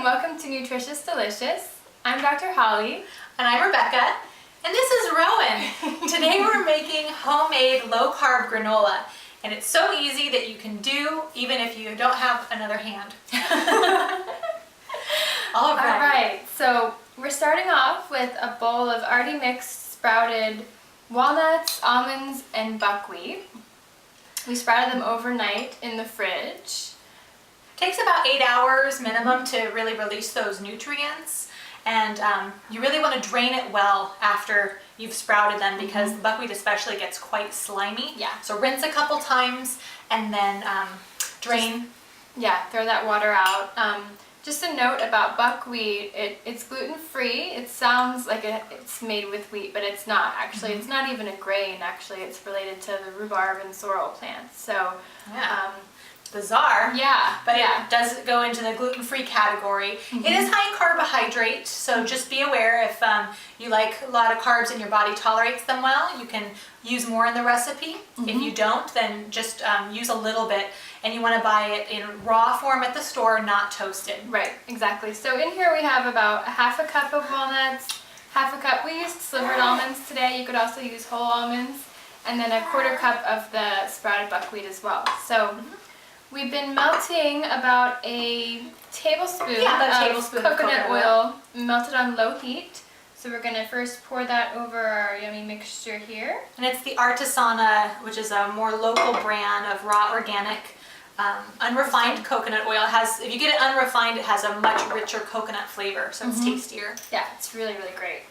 welcome to Nutritious Delicious. I'm Dr. Holly. And I'm Rebecca. And this is Rowan. Today we're making homemade low-carb granola. And it's so easy that you can do even if you don't have another hand. All right, so we're starting off with a bowl of already mixed sprouted walnuts, almonds, and buckwheat. We sprouted them overnight in the fridge. Takes about 8 hours minimum to really release those nutrients, and you really want to drain it well after you've sprouted them because the buckwheat especially gets quite slimy. Yeah. So rinse a couple times and then drain. Throw that water out. Just a note about buckwheat, it's gluten-free. It sounds like it's made with wheat, but it's not. Actually, it's not even a grain. Actually, it's related to the rhubarb and sorrel plants. So, bizarre. But it does go into the gluten-free category. It is high in carbohydrate, so just be aware if you like a lot of carbs and your body tolerates them well, you can use more in the recipe. If you don't, then just use a little bit, and you want to buy it in raw form at the store, not toasted. Right, exactly. So in here we have about a half a cup of walnuts, half a cup, we used slivered almonds today, you could also use whole almonds, and then a quarter cup of the sprouted buckwheat as well. So we've been melting about a tablespoon of coconut oil melted on low heat. So we're going to first pour that over our yummy mixture here. And it's the Artisana, which is a more local brand of raw organic unrefined coconut oil. If you get it unrefined, it has a much richer coconut flavor, so it's tastier. Yeah, it's really, really great.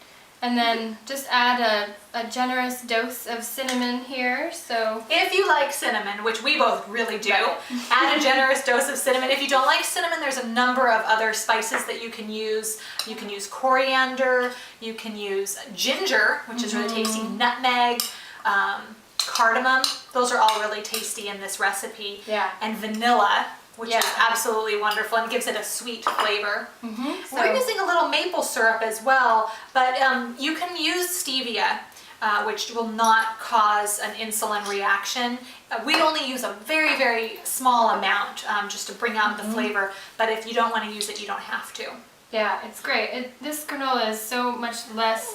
And then just add a generous dose of cinnamon here. So if you like cinnamon, which we both really do, add a generous dose of cinnamon. If you don't like cinnamon, there's a number of other spices that you can use. You can use coriander, you can use ginger, which is really tasty, nutmeg, cardamom. Those are all really tasty in this recipe. Yeah. And vanilla, which is absolutely wonderful and gives it a sweet flavor. So we're using a little maple syrup as well, but you can use stevia, which will not cause an insulin reaction. We only use a very, very small amount just to bring out the flavor, but if you don't want to use it, you don't have to. Yeah, it's great. This granola is so much less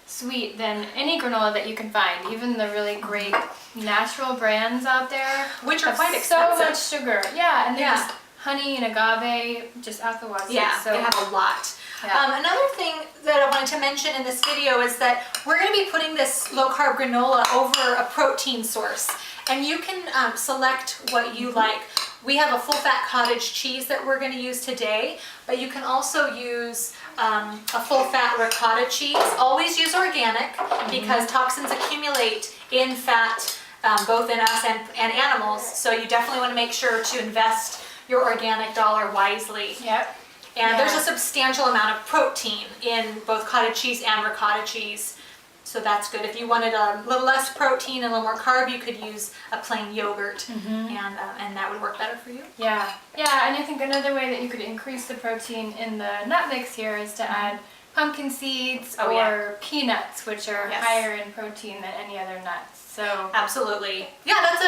sweet than any granola that you can find, even the really great natural brands out there, which are quite expensive. So much sugar. Yeah, and there's honey and agave just out the wazoo. Yeah, so they have a lot. Another thing that I wanted to mention in this video is that we're going to be putting this low-carb granola over a protein source, and you can select what you like. We have a full-fat cottage cheese that we're going to use today, but you can also use a full-fat ricotta cheese. Always use organic because toxins accumulate in fat, both in us and animals, so you definitely want to make sure to invest your organic dollar wisely. Yep. And there's a substantial amount of protein in both cottage cheese and ricotta cheese. So that's good. If you wanted a little less protein and a little more carb, you could use a plain yogurt, and that would work better for you. Yeah, and I think another way that you could increase the protein in the nut mix here is to add pumpkin seeds or peanuts, which are higher in protein than any other nuts. So absolutely. Yeah, that's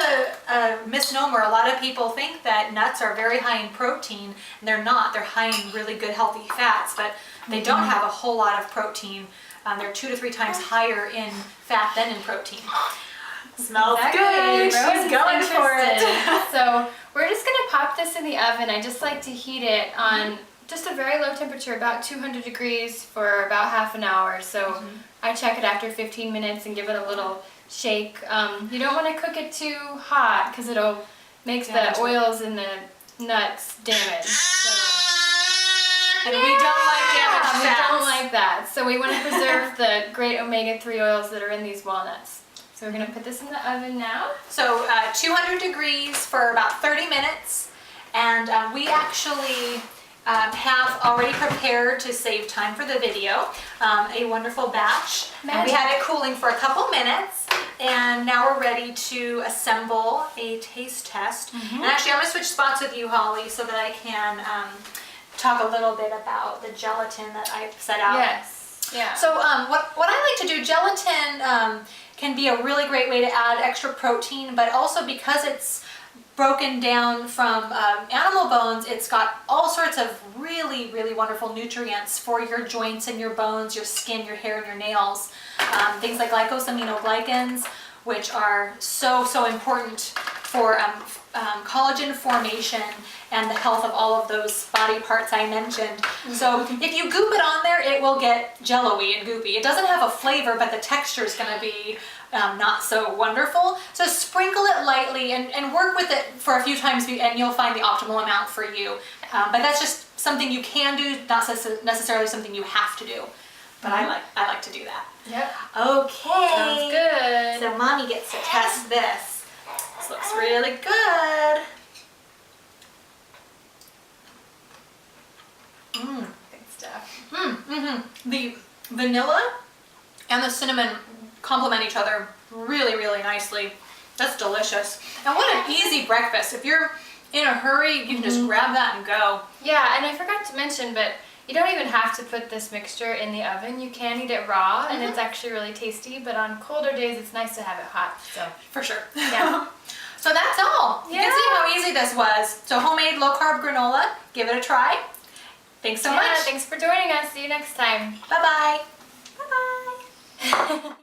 a misnomer. A lot of people think that nuts are very high in protein, and they're not. They're high in really good healthy fats, but they don't have a whole lot of protein. They're 2 to 3 times higher in fat than in protein. Smells good. She's going for it. So we're just going to pop this in the oven. I just like to heat it on just a very low temperature, about 200 degrees for about half an hour. So I check it after 15 minutes and give it a little shake. You don't want to cook it too hot because it'll make the oils in the nuts damaged. And we don't like damaged fats. We don't like that. So we want to preserve the great omega-3 oils that are in these walnuts. So we're going to put this in the oven now. So 200 degrees for about 30 minutes. And we actually have already prepared, to save time for the video, a wonderful batch. And we had it cooling for a couple minutes. And now we're ready to assemble a taste test. And actually, I'm going to switch spots with you, Holly, so that I can talk a little bit about the gelatin that I set out. Yes. Yeah. So what I like to do, gelatin can be a really great way to add extra protein, but also because it's broken down from animal bones, it's got all sorts of really, really wonderful nutrients for your joints and your bones, your skin, your hair, and your nails. Things like glycosaminoglycans, which are so important for collagen formation and the health of all of those body parts I mentioned. So if you goop it on there, it will get jello-y and goopy. It doesn't have a flavor, but the texture is going to be not so wonderful. So sprinkle it lightly and work with it for a few times and you'll find the optimal amount for you. But that's just something you can do, not necessarily something you have to do. But I like to do that. Yep. Okay. Sounds good. So Mommy gets to test this. This looks really good. Good stuff. The vanilla and the cinnamon complement each other really, really nicely. That's delicious. And what an easy breakfast. If you're in a hurry, you can just grab that and go. Yeah, and I forgot to mention, but you don't even have to put this mixture in the oven. You can eat it raw, and it's actually really tasty, but on colder days, it's nice to have it hot. So For sure. yeah. So that's all. You can see how easy this was. So homemade low-carb granola. Give it a try. Thanks so much. Thanks for joining us. See you next time. Bye-bye. Bye-bye.